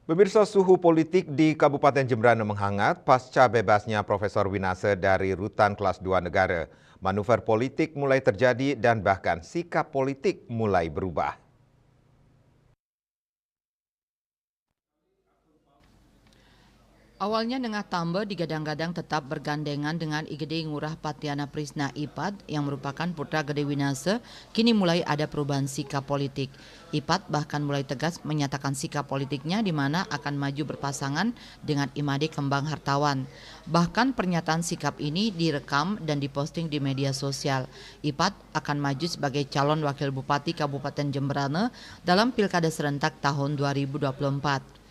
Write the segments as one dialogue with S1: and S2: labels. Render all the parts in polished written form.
S1: Pemirsa, suhu politik di Kabupaten Jemberana menghangat pasca bebasnya Profesor Winase dari Rutan Kelas 2 Negara. Manuver politik mulai terjadi dan bahkan sikap politik mulai berubah.
S2: Awalnya Nengah Tambe digadang-gadang tetap bergandengan dengan Igede Ngurah Patiana Prisna Ipad yang merupakan putra Gede Winase, kini mulai ada perubahan sikap politik. Ipad bahkan mulai tegas menyatakan sikap politiknya di mana akan maju berpasangan dengan Imade Kembang Hartawan. Bahkan pernyataan sikap ini direkam dan diposting di media sosial. Ipad akan maju sebagai calon wakil bupati Kabupaten Jemberana dalam Pilkada serentak tahun 2024.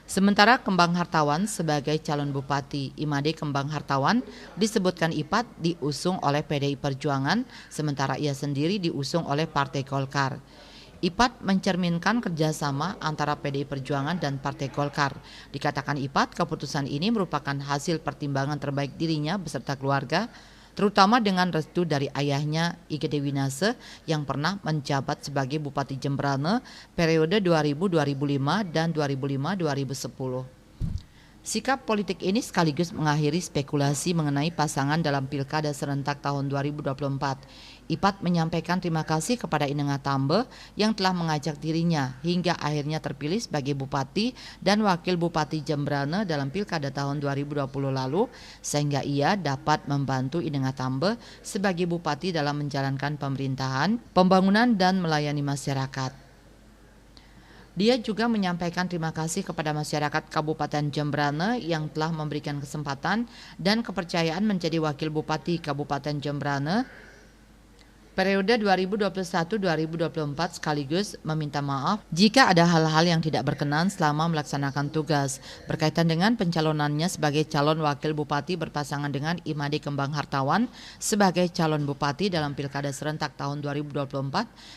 S2: Sementara Kembang Hartawan sebagai calon bupati, Imade Kembang Hartawan disebutkan Ipad diusung oleh PDI Perjuangan, sementara ia sendiri diusung oleh Partai Golkar. Ipad mencerminkan kerjasama antara PDI Perjuangan dan Partai Golkar. Dikatakan Ipad, keputusan ini merupakan hasil pertimbangan terbaik dirinya beserta keluarga, terutama dengan restu dari ayahnya Igede Winase yang pernah menjabat sebagai Bupati Jemberana periode 2000-2005 dan 2005-2010. Sikap politik ini sekaligus mengakhiri spekulasi mengenai pasangan dalam Pilkada serentak tahun 2024. Ipad menyampaikan terima kasih kepada Nengah Tambe yang telah mengajak dirinya hingga akhirnya terpilih sebagai Bupati dan Wakil Bupati Jemberana dalam Pilkada tahun 2020 lalu, sehingga ia dapat membantu Nengah Tambe sebagai Bupati dalam menjalankan pemerintahan, pembangunan dan melayani masyarakat. Dia juga menyampaikan terima kasih kepada masyarakat Kabupaten Jemberana yang telah memberikan kesempatan dan kepercayaan menjadi Wakil Bupati Kabupaten Jemberana periode 2021-2024 sekaligus meminta maaf jika ada hal-hal yang tidak berkenan selama melaksanakan tugas berkaitan dengan pencalonannya sebagai calon wakil bupati berpasangan dengan Imade Kembang Hartawan sebagai calon bupati dalam Pilkada serentak tahun 2024.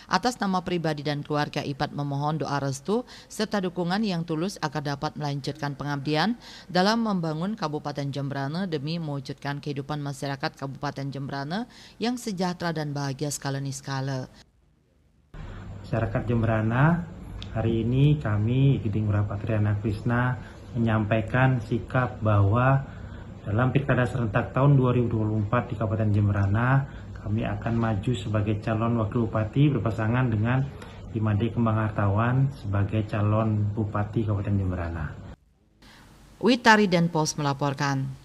S2: Atas nama pribadi dan keluarga, Ipad memohon doa restu serta dukungan yang tulus agar dapat melanjutkan pengabdian dalam membangun Kabupaten Jemberana demi mewujudkan kehidupan masyarakat Kabupaten Jemberana yang sejahtera dan bahagia skala niskala.
S3: Masyarakat Jemberana, hari ini kami Igede Ngurah Patiana Prisna menyampaikan sikap bahwa dalam Pilkada serentak tahun 2024 di Kabupaten Jemberana, kami akan maju sebagai calon wakil bupati berpasangan dengan Imade Kembang Hartawan sebagai calon bupati Kabupaten Jemberana.
S2: Witari dan Pos melaporkan.